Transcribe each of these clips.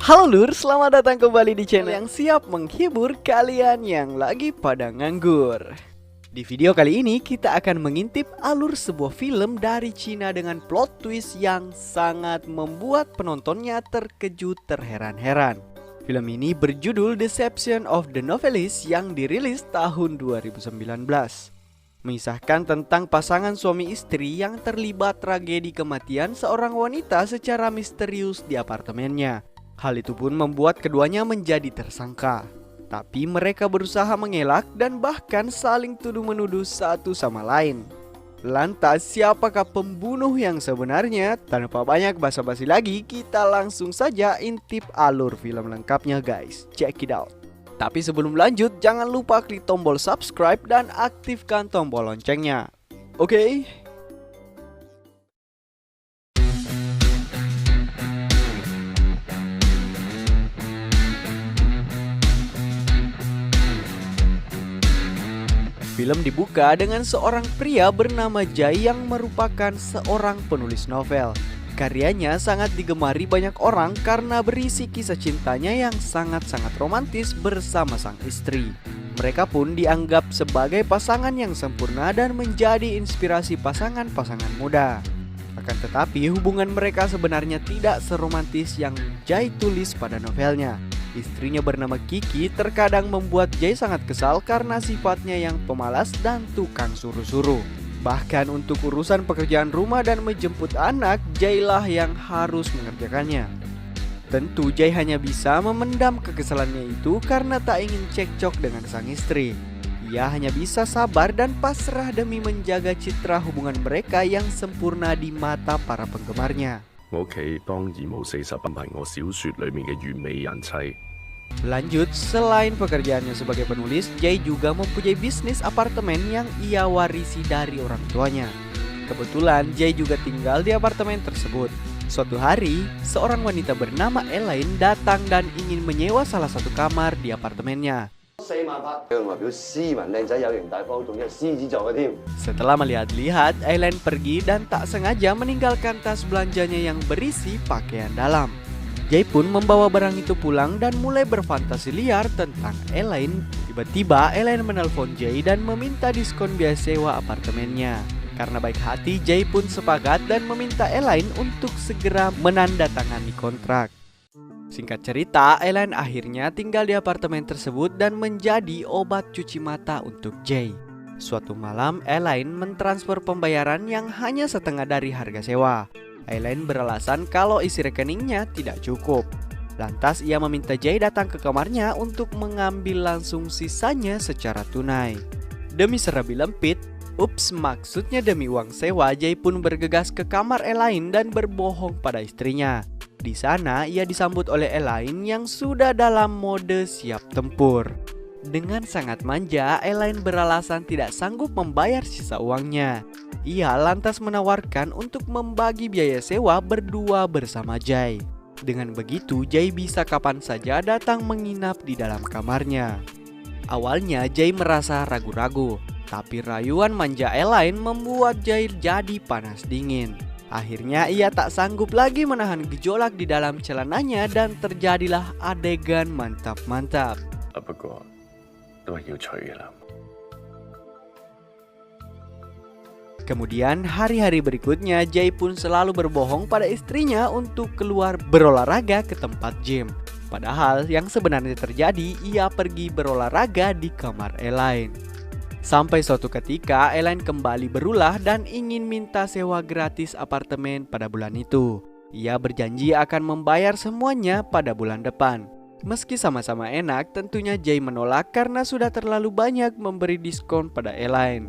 Halo Lur, selamat datang kembali di channel yang siap menghibur kalian yang lagi pada nganggur. Di video kali ini kita akan mengintip alur sebuah film dari Cina dengan plot twist yang sangat membuat penontonnya terkejut terheran-heran. Film ini berjudul Deception of the Novelist yang dirilis tahun 2019. Mengisahkan tentang pasangan suami istri yang terlibat tragedi kematian seorang wanita secara misterius di apartemennya. Hal itu pun membuat keduanya menjadi tersangka. Tapi mereka berusaha mengelak dan bahkan saling tuduh-menuduh satu sama lain. Lantas siapakah pembunuh yang sebenarnya? Tanpa banyak basa-basi lagi, kita langsung saja intip alur film lengkapnya guys. Check it out. Tapi sebelum lanjut, jangan lupa klik tombol subscribe dan aktifkan tombol loncengnya. Oke? Film dibuka dengan seorang pria bernama Jai yang merupakan seorang penulis novel. Karyanya sangat digemari banyak orang karena berisi kisah cintanya yang sangat-sangat romantis bersama sang istri. Mereka pun dianggap sebagai pasangan yang sempurna dan menjadi inspirasi pasangan-pasangan muda. Akan tetapi hubungan mereka sebenarnya tidak seromantis yang Jai tulis pada novelnya. Istrinya bernama Kiki terkadang membuat Jai sangat kesal karena sifatnya yang pemalas dan tukang suruh-suruh. Bahkan untuk urusan pekerjaan rumah dan menjemput anak, Jai lah yang harus mengerjakannya. Tentu Jai hanya bisa memendam kekesalannya itu karena tak ingin cekcok dengan sang istri. Ia hanya bisa sabar dan pasrah demi menjaga citra hubungan mereka yang sempurna di mata para penggemarnya. Lanjut, selain pekerjaannya sebagai penulis, Jai juga mempunyai bisnis apartemen yang ia warisi dari orang tuanya. Kebetulan Jai juga tinggal di apartemen tersebut. Suatu hari, seorang wanita bernama Elaine datang dan ingin menyewa salah satu kamar di apartemennya. Setelah melihat-lihat, Elaine pergi dan tak sengaja meninggalkan tas belanjanya yang berisi pakaian dalam. Jai pun membawa barang itu pulang dan mulai berfantasi liar tentang Elaine. Tiba-tiba Elaine menelpon Jai dan meminta diskon biaya sewa apartemennya. Karena baik hati, Jai pun sepakat dan meminta Elaine untuk segera menandatangani kontrak. Singkat cerita, Elaine akhirnya tinggal di apartemen tersebut dan menjadi obat cuci mata untuk Jai. Suatu malam, Elaine mentransfer pembayaran yang hanya setengah dari harga sewa. Elaine beralasan kalau isi rekeningnya tidak cukup. Lantas ia meminta Jai datang ke kamarnya untuk mengambil langsung sisanya secara tunai. Demi serabi lempit, maksudnya demi uang sewa, Jai pun bergegas ke kamar Elaine dan berbohong pada istrinya. Di sana ia disambut oleh Elaine yang sudah dalam mode siap tempur. Dengan sangat manja, Elaine beralasan tidak sanggup membayar sisa uangnya. Ia lantas menawarkan untuk membagi biaya sewa berdua bersama Jai. Dengan begitu, Jai bisa kapan saja datang menginap di dalam kamarnya. Awalnya Jai merasa ragu-ragu, tapi rayuan manja Elaine membuat Jai jadi panas dingin. Akhirnya ia tak sanggup lagi menahan gejolak di dalam celananya dan terjadilah adegan mantap-mantap. Kemudian hari-hari berikutnya Jai pun selalu berbohong pada istrinya untuk keluar berolahraga ke tempat gym. Padahal yang sebenarnya terjadi, ia pergi berolahraga di kamar Elaine. Sampai suatu ketika Elaine kembali berulah dan ingin minta sewa gratis apartemen pada bulan itu. Ia berjanji akan membayar semuanya pada bulan depan. Meski sama-sama enak, tentunya Jai menolak karena sudah terlalu banyak memberi diskon pada Elaine.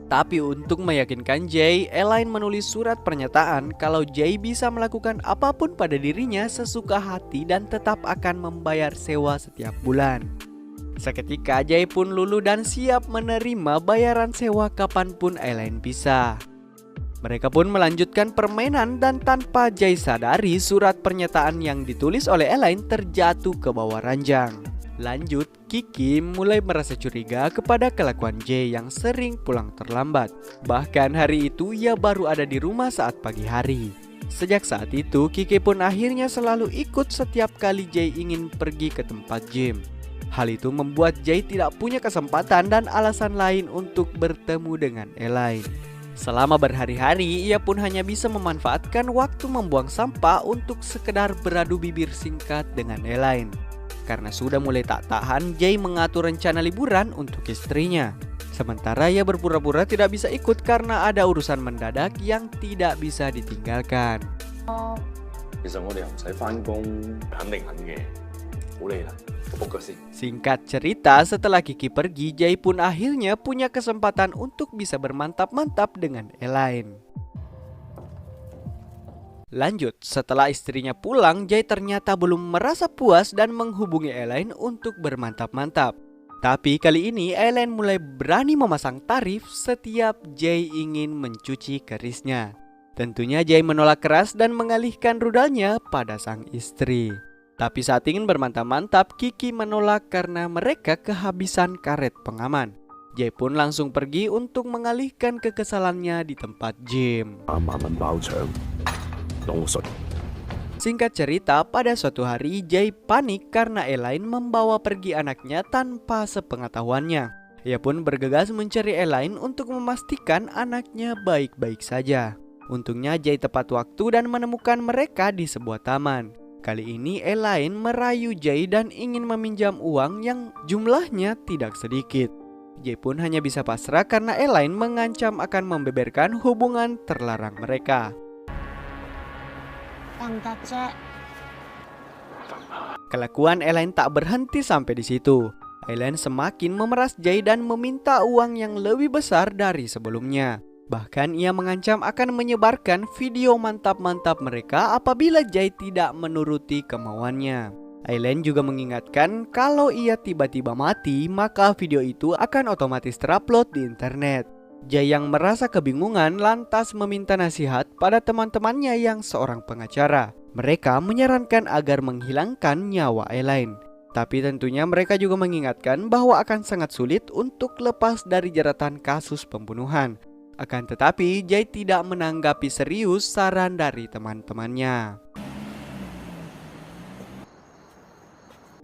Tapi untuk meyakinkan Jai, Elaine menulis surat pernyataan kalau Jai bisa melakukan apapun pada dirinya sesuka hati dan tetap akan membayar sewa setiap bulan. Seketika Jai pun luluh dan siap menerima bayaran sewa kapanpun Elaine bisa. Mereka pun melanjutkan permainan dan tanpa Jai sadari surat pernyataan yang ditulis oleh Elaine terjatuh ke bawah ranjang. Lanjut, Kiki mulai merasa curiga kepada kelakuan Jai yang sering pulang terlambat. Bahkan hari itu ia baru ada di rumah saat pagi hari. Sejak saat itu, Kiki pun akhirnya selalu ikut setiap kali Jae ingin pergi ke tempat gym. Hal itu membuat Jae tidak punya kesempatan dan alasan lain untuk bertemu dengan Elaine. Selama berhari-hari, ia pun hanya bisa memanfaatkan waktu membuang sampah untuk sekedar beradu bibir singkat dengan Elaine. Karena sudah mulai tak tahan, Jae mengatur rencana liburan untuk istrinya. Sementara ia berpura-pura tidak bisa ikut karena ada urusan mendadak yang tidak bisa ditinggalkan. Singkat cerita, setelah Kiki pergi, Jae pun akhirnya punya kesempatan untuk bisa bermantap-mantap dengan Elaine. Lanjut, setelah istrinya pulang, Jae ternyata belum merasa puas dan menghubungi Elaine untuk bermantap-mantap. Tapi kali ini Elaine mulai berani memasang tarif setiap Jae ingin mencuci kerisnya. Tentunya Jae menolak keras dan mengalihkan rudalnya pada sang istri. Tapi saat ingin bermantap-mantap, Kiki menolak karena mereka kehabisan karet pengaman. Jae pun langsung pergi untuk mengalihkan kekesalannya di tempat gym. Singkat cerita, pada suatu hari Jae panik karena Elaine membawa pergi anaknya tanpa sepengetahuannya. Ia pun bergegas mencari Elaine untuk memastikan anaknya baik-baik saja. Untungnya Jae tepat waktu dan menemukan mereka di sebuah taman. Kali ini Elaine merayu Jae dan ingin meminjam uang yang jumlahnya tidak sedikit. Jae pun hanya bisa pasrah karena Elaine mengancam akan membeberkan hubungan terlarang mereka. Kelakuan Elaine tak berhenti sampai di situ. Elaine semakin memeras Jae dan meminta uang yang lebih besar dari sebelumnya. Bahkan ia mengancam akan menyebarkan video mantap-mantap mereka apabila Jae tidak menuruti kemauannya. Elaine juga mengingatkan kalau ia tiba-tiba mati, maka video itu akan otomatis terupload di internet. Jae yang merasa kebingungan lantas meminta nasihat pada teman-temannya yang seorang pengacara. Mereka menyarankan agar menghilangkan nyawa Elaine. Tapi tentunya mereka juga mengingatkan bahwa akan sangat sulit untuk lepas dari jeratan kasus pembunuhan. Akan tetapi, Jae tidak menanggapi serius saran dari teman-temannya.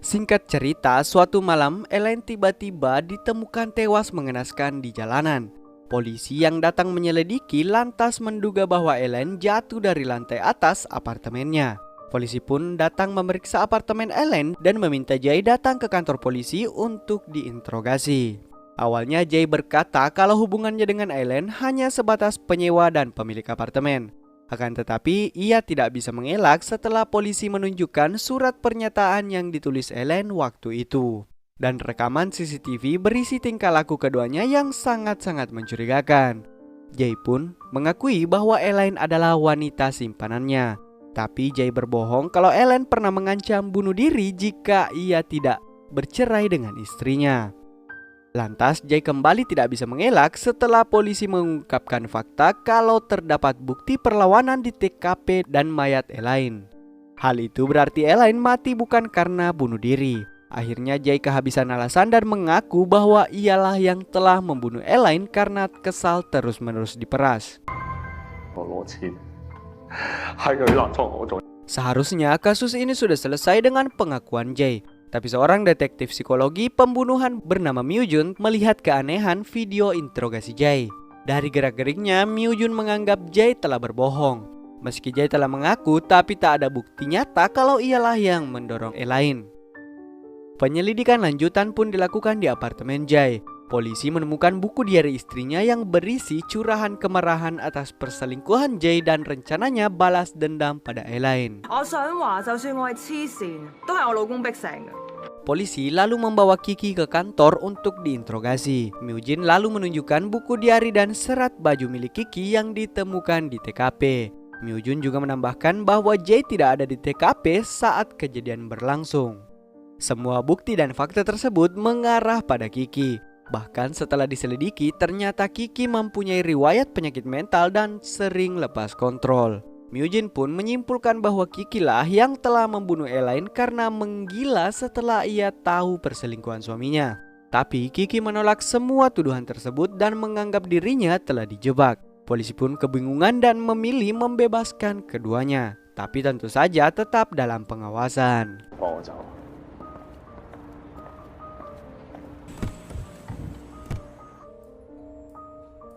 Singkat cerita, suatu malam Elaine tiba-tiba ditemukan tewas mengenaskan di jalanan. Polisi yang datang menyelidiki lantas menduga bahwa Elaine jatuh dari lantai atas apartemennya. Polisi pun datang memeriksa apartemen Elaine dan meminta Jae datang ke kantor polisi untuk diinterogasi. Awalnya Jae berkata kalau hubungannya dengan Elaine hanya sebatas penyewa dan pemilik apartemen. Akan tetapi ia tidak bisa mengelak setelah polisi menunjukkan surat pernyataan yang ditulis Elaine waktu itu. Dan rekaman CCTV berisi tingkah laku keduanya yang sangat-sangat mencurigakan. Jae pun mengakui bahwa Elaine adalah wanita simpanannya. Tapi Jae berbohong kalau Elaine pernah mengancam bunuh diri jika ia tidak bercerai dengan istrinya. Lantas Jae kembali tidak bisa mengelak setelah polisi mengungkapkan fakta kalau terdapat bukti perlawanan di TKP dan mayat Elaine. Hal itu berarti Elaine mati bukan karena bunuh diri. Akhirnya Jae kehabisan alasan dan mengaku bahwa ialah yang telah membunuh Elaine karena kesal terus-menerus diperas. Seharusnya kasus ini sudah selesai dengan pengakuan Jae. Tapi seorang detektif psikologi pembunuhan bernama Myu Jun melihat keanehan video interogasi Jae. Dari gerak-geriknya, Myu Jun menganggap Jae telah berbohong. Meski Jae telah mengaku, tapi tak ada bukti nyata kalau ialah yang mendorong Elaine. Penyelidikan lanjutan pun dilakukan di apartemen Jae. Polisi menemukan buku diari istrinya yang berisi curahan kemarahan atas perselingkuhan Jae dan rencananya balas dendam pada Elaine. Polisi lalu membawa Kiki ke kantor untuk diinterogasi. Myu Jin lalu menunjukkan buku diari dan serat baju milik Kiki yang ditemukan di TKP. Myu Jin juga menambahkan bahwa Jae tidak ada di TKP saat kejadian berlangsung. Semua bukti dan fakta tersebut mengarah pada Kiki. Bahkan setelah diselidiki, ternyata Kiki mempunyai riwayat penyakit mental dan sering lepas kontrol. Myu Jin pun menyimpulkan bahwa Kiki lah yang telah membunuh Elaine karena menggila setelah ia tahu perselingkuhan suaminya. Tapi Kiki menolak semua tuduhan tersebut dan menganggap dirinya telah dijebak. Polisi pun kebingungan dan memilih membebaskan keduanya, tapi tentu saja tetap dalam pengawasan.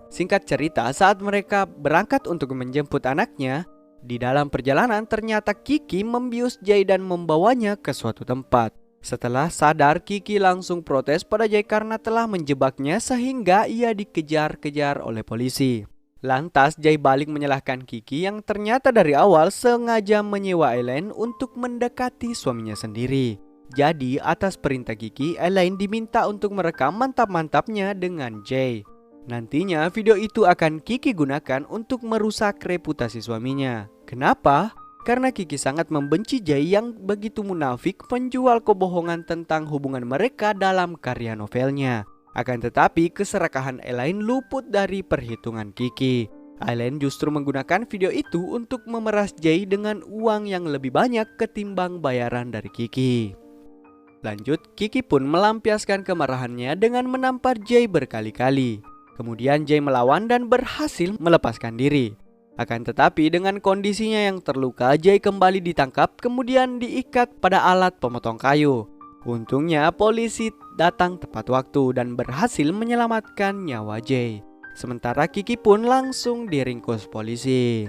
Singkat cerita, saat mereka berangkat untuk menjemput anaknya, di dalam perjalanan ternyata Kiki membius Jay dan membawanya ke suatu tempat. Setelah sadar, Kiki langsung protes pada Jay karena telah menjebaknya sehingga ia dikejar-kejar oleh polisi. Lantas Jay balik menyalahkan Kiki yang ternyata dari awal sengaja menyewa Elaine untuk mendekati suaminya sendiri. Jadi atas perintah Kiki, Elaine diminta untuk merekam mantap-mantapnya dengan Jay. Nantinya video itu akan Kiki gunakan untuk merusak reputasi suaminya. Kenapa? Karena Kiki sangat membenci Jay yang begitu munafik menjual kebohongan tentang hubungan mereka dalam karya novelnya. Akan tetapi keserakahan Elaine luput dari perhitungan Kiki. Elaine justru menggunakan video itu untuk memeras Jay dengan uang yang lebih banyak ketimbang bayaran dari Kiki. Lanjut, Kiki pun melampiaskan kemarahannya dengan menampar Jay berkali-kali. Kemudian Jay melawan dan berhasil melepaskan diri. Akan tetapi dengan kondisinya yang terluka, Jay kembali ditangkap kemudian diikat pada alat pemotong kayu. Untungnya polisi datang tepat waktu dan berhasil menyelamatkan nyawa Jay. Sementara Kiki pun langsung diringkus polisi.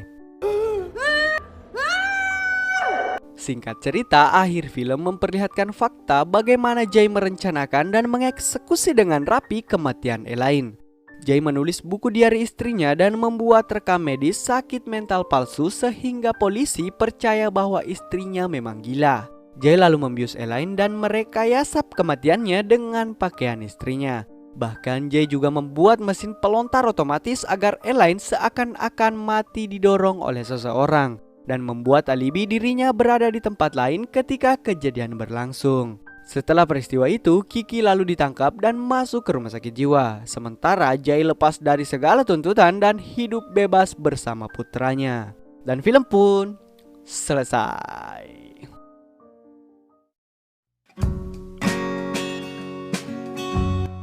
Singkat cerita, akhir film memperlihatkan fakta bagaimana Jay merencanakan dan mengeksekusi dengan rapi kematian Elaine. Jay menulis buku diari istrinya dan membuat rekam medis sakit mental palsu sehingga polisi percaya bahwa istrinya memang gila. Jay lalu membius Elaine dan merekayasa kematiannya dengan pakaian istrinya. Bahkan Jay juga membuat mesin pelontar otomatis agar Elaine seakan-akan mati didorong oleh seseorang dan membuat alibi dirinya berada di tempat lain ketika kejadian berlangsung. Setelah peristiwa itu, Kiki lalu ditangkap dan masuk ke rumah sakit jiwa. Sementara Jay lepas dari segala tuntutan dan hidup bebas bersama putranya. Dan film pun selesai.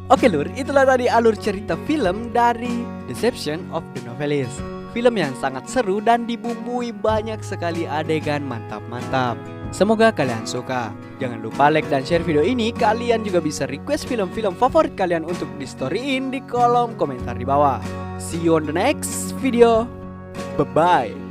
Oke lur, itulah tadi alur cerita film dari Deception of the Novelist. Film yang sangat seru dan dibumbui banyak sekali adegan mantap-mantap. Semoga kalian suka. Jangan lupa like dan share video ini. Kalian juga bisa request film-film favorit kalian untuk di storyin di kolom komentar di bawah. See you on the next video. Bye-bye.